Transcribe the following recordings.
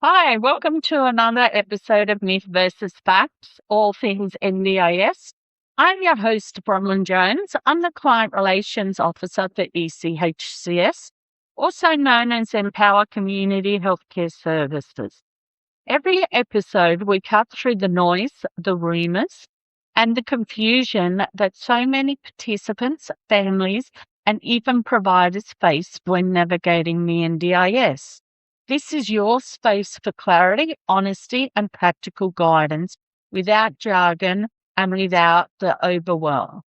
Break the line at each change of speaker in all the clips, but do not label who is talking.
Hi, welcome to another episode of Myth versus Facts, all things NDIS. I'm your host, Bronwyn Jones. I'm the Client Relations Officer for ECHCS, also known as Empower Community Healthcare Services. Every episode, we cut through the noise, the rumours, and the confusion that so many participants, families, and even providers face when navigating the NDIS. This is your space for clarity, honesty, and practical guidance without jargon and without the overwhelm.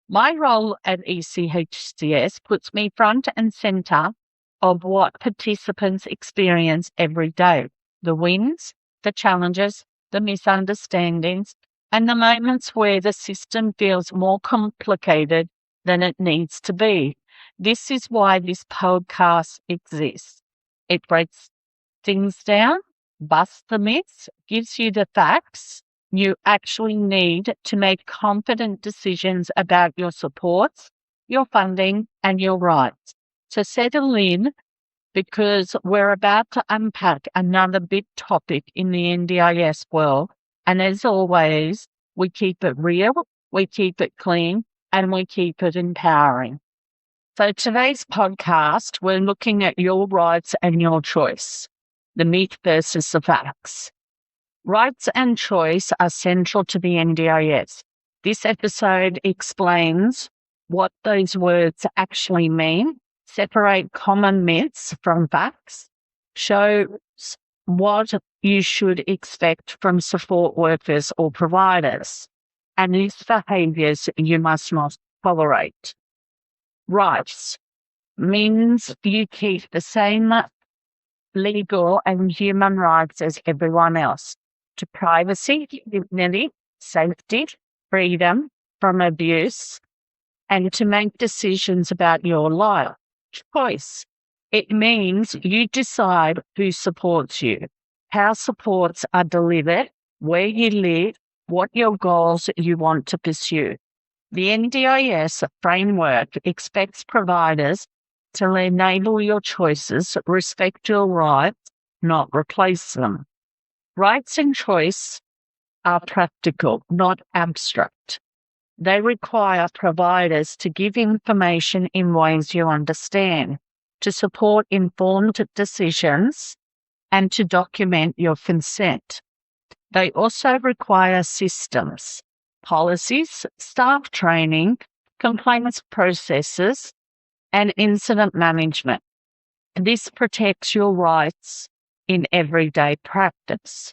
My role at ECHCS puts me front and centre of what participants experience every day, the wins, the challenges, the misunderstandings, and the moments where the system feels more complicated than it needs to be. This is why this podcast exists. It breaks things down, busts the myths, gives you the facts you actually need to make confident decisions about your supports, your funding, and your rights. So settle in because we're about to unpack another big topic in the NDIS world. And as always, we keep it real, we keep it clean, and we keep it empowering. So today's podcast, we're looking at your rights and your choice, the myth versus the facts. Rights and choice are central to the NDIS. This episode explains what those words actually mean, separate common myths from facts, shows what you should expect from support workers or providers, and list behaviours you must not tolerate. Rights means you keep the same legal and human rights as everyone else to privacy, dignity, safety, freedom from abuse, and to make decisions about your life. Choice. It means you decide who supports you, how supports are delivered, where you live, what your goals you want to pursue. The NDIS framework expects providers to enable your choices, respect your rights, not replace them. Rights and choice are practical, not abstract. They require providers to give information in ways you understand, to support informed decisions, and to document your consent. They also require systems, policies, staff training, complaints processes, and incident management. This protects your rights in everyday practice.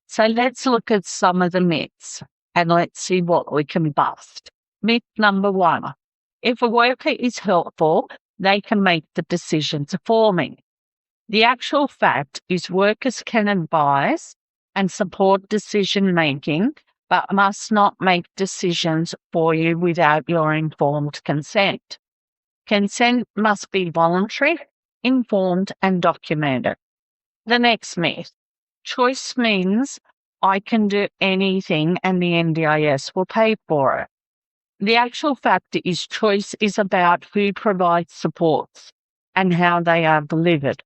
So let's look at some of the myths and let's see what we can bust. Myth number 1. If a worker is helpful, they can make the decisions for me. The actual fact is workers can advise and support decision making, but must not make decisions for you without your informed consent. Consent must be voluntary, informed, and documented. The next myth. Choice means I can do anything and the NDIS will pay for it. The actual fact is choice is about who provides supports and how they are delivered.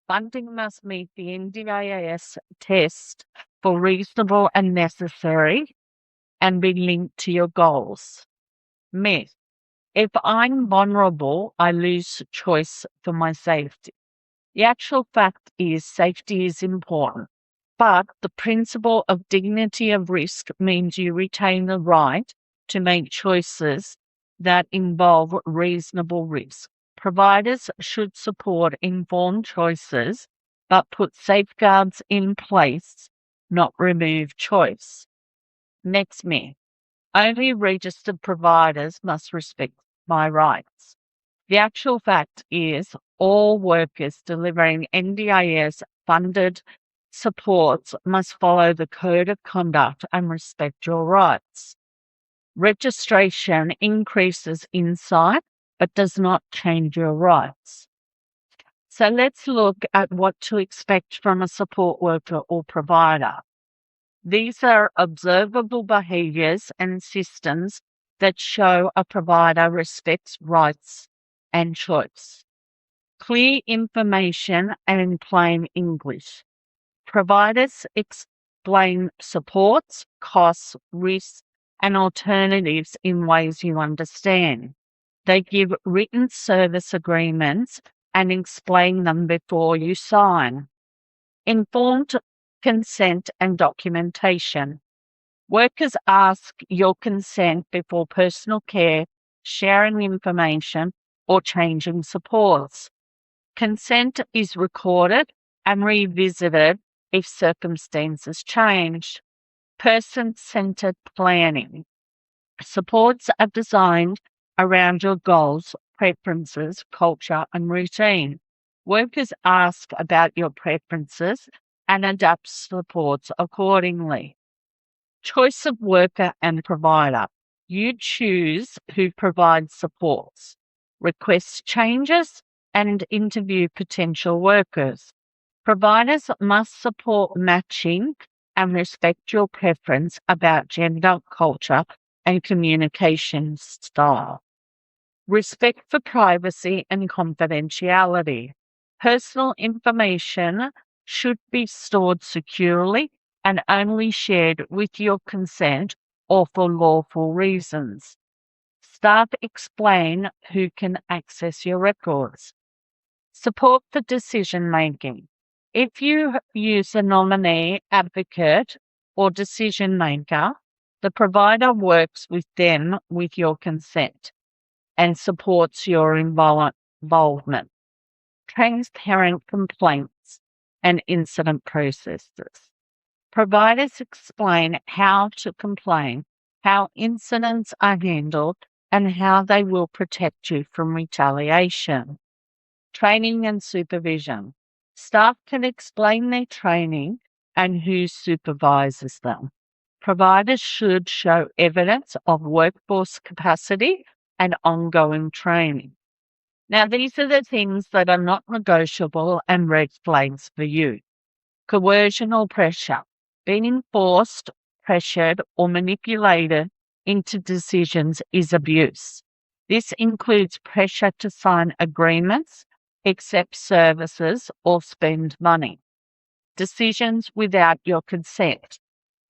Funding must meet the NDIS test for reasonable and necessary and be linked to your goals. Myth. If I'm vulnerable, I lose choice for my safety. The actual fact is safety is important, but the principle of dignity of risk means you retain the right to make choices that involve reasonable risk. Providers should support informed choices, but put safeguards in place, not remove choice. Next myth. Only registered providers must respect my rights. The actual fact is all workers delivering NDIS funded supports must follow the code of conduct and respect your rights. Registration increases insight but does not change your rights. So let's look at what to expect from a support worker or provider. These are observable behaviours and systems that show a provider respects rights and choice. Clear information and plain English. Providers explain supports, costs, risks, and alternatives in ways you understand. They give written service agreements and explain them before you sign. Informed consent and documentation. Workers ask your consent before personal care, sharing information, or changing supports. Consent is recorded and revisited if circumstances change. Person-centered planning. Supports are designed around your goals, preferences, culture, and routine. Workers ask about your preferences and adapt supports accordingly. Choice of worker and provider. You choose who provides supports, request changes, and interview potential workers. Providers must support matching and respect your preference about gender, culture, and communication style. Respect for privacy and confidentiality. Personal information should be stored securely and only shared with your consent or for lawful reasons. Staff explain who can access your records. Support for decision making. If you use a nominee, advocate, or decision maker, the provider works with them with your consent and supports your involvement. Transparent complaints and incident processes. Providers explain how to complain, how incidents are handled, and how they will protect you from retaliation. Training and supervision. Staff can explain their training and who supervises them. Providers should show evidence of workforce capacity and ongoing training. Now, these are the things that are not negotiable and red flags for you. Coercion or pressure. Being forced, pressured, or manipulated into decisions is abuse. This includes pressure to sign agreements, accept services, or spend money. Decisions without your consent.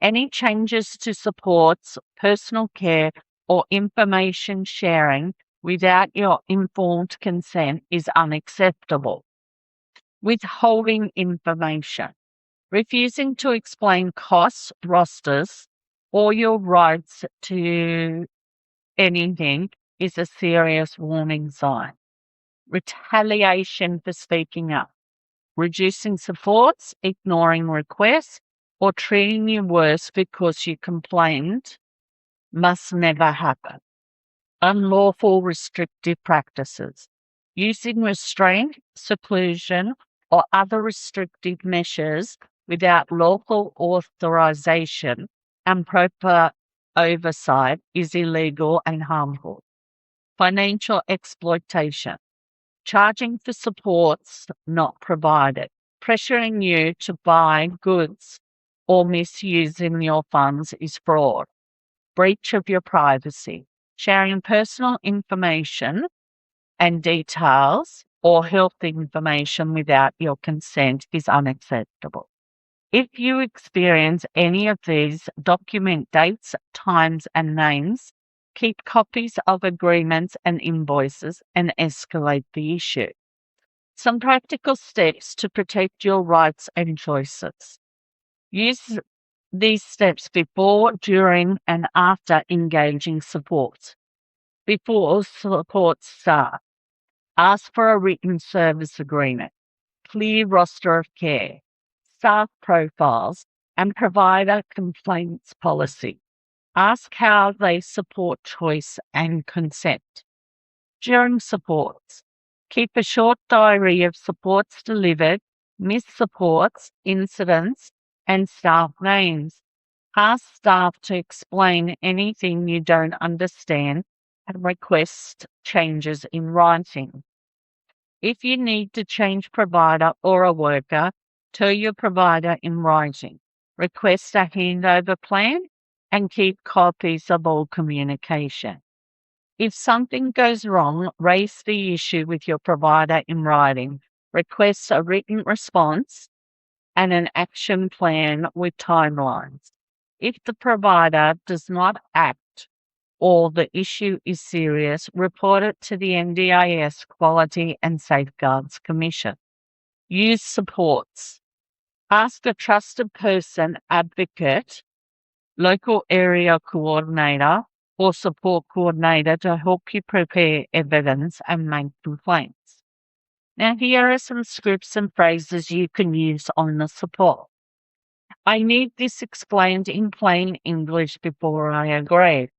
Any changes to supports, personal care, or information sharing without your informed consent is unacceptable. Withholding information. Refusing to explain costs, rosters, or your rights to anything is a serious warning sign. Retaliation for speaking up. Reducing supports, ignoring requests, or treating you worse because you complained must never happen. Unlawful restrictive practices. Using restraint, seclusion, or other restrictive measures without lawful authorization and proper oversight is illegal and harmful. Financial exploitation. Charging for supports not provided. Pressuring you to buy goods or misusing your funds is fraud. Breach of your privacy. Sharing personal information and details or health information without your consent is unacceptable. If you experience any of these, document dates, times, and names, keep copies of agreements and invoices, and escalate the issue. Some practical steps to protect your rights and choices. Use these steps before, during, and after engaging support. Before support start, ask for a written service agreement, clear roster of care, staff profiles, and provider complaints policy. Ask how they support choice and consent. During supports, keep a short diary of supports delivered, missed supports, incidents, and staff names. Ask staff to explain anything you don't understand and request changes in writing. If you need to change provider or a worker, tell your provider in writing. Request a handover plan and keep copies of all communication. If something goes wrong, raise the issue with your provider in writing. Request a written response and an action plan with timelines. If the provider does not act or the issue is serious, report it to the NDIS Quality and Safeguards Commission. Use supports. Ask a trusted person, advocate, local area coordinator, or support coordinator to help you prepare evidence and make complaints. Now, here are some scripts and phrases you can use on the support. I need this explained in plain English before I agree.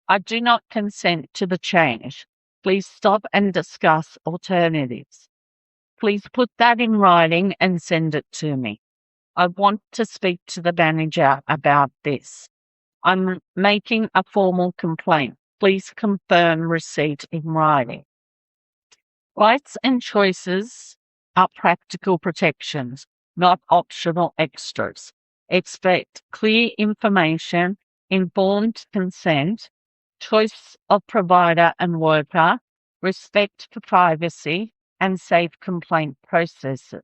I do not consent to the change. Please stop and discuss alternatives. Please put that in writing and send it to me. I want to speak to the manager about this. I'm making a formal complaint. Please confirm receipt in writing. Rights and choices are practical protections, not optional extras. Expect clear information, informed consent, choice of provider and worker, respect for privacy, and safe complaint processes.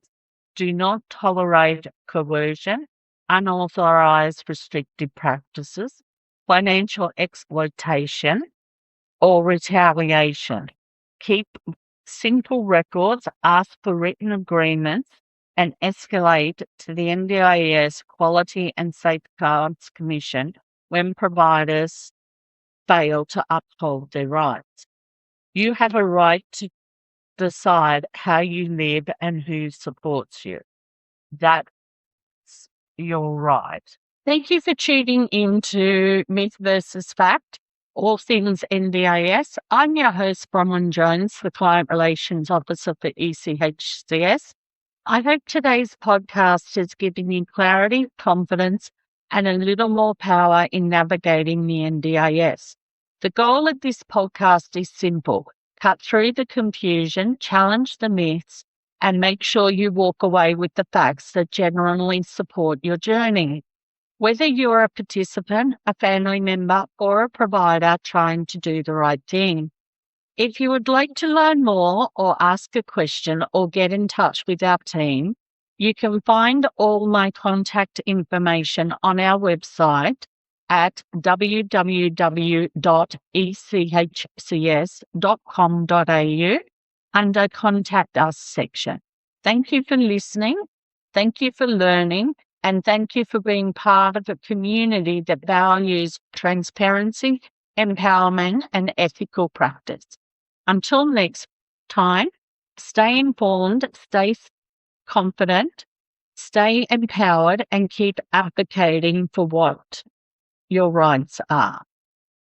Do not tolerate coercion, unauthorized restrictive practices, financial exploitation, or retaliation. Keep simple records, ask for written agreements, and escalate to the NDIS Quality and Safeguards Commission when providers fail to uphold their rights. You have a right to decide how you live and who supports you. That's your right. Thank you for tuning in to Myth versus Fact, all things NDIS. I'm your host, Bronwyn Jones, the Client Relations Officer for ECHCS. I hope today's podcast has given you clarity, confidence, and a little more power in navigating the NDIS. The goal of this podcast is simple: cut through the confusion, challenge the myths, and make sure you walk away with the facts that genuinely support your journey. Whether you're a participant, a family member, or a provider trying to do the right thing. If you would like to learn more or ask a question or get in touch with our team, you can find all my contact information on our website at www.echcs.com.au under Contact Us section. Thank you for listening. Thank you for learning. And thank you for being part of a community that values transparency, empowerment, and ethical practice. Until next time, stay informed, stay confident, stay empowered, and keep advocating for what your rights are.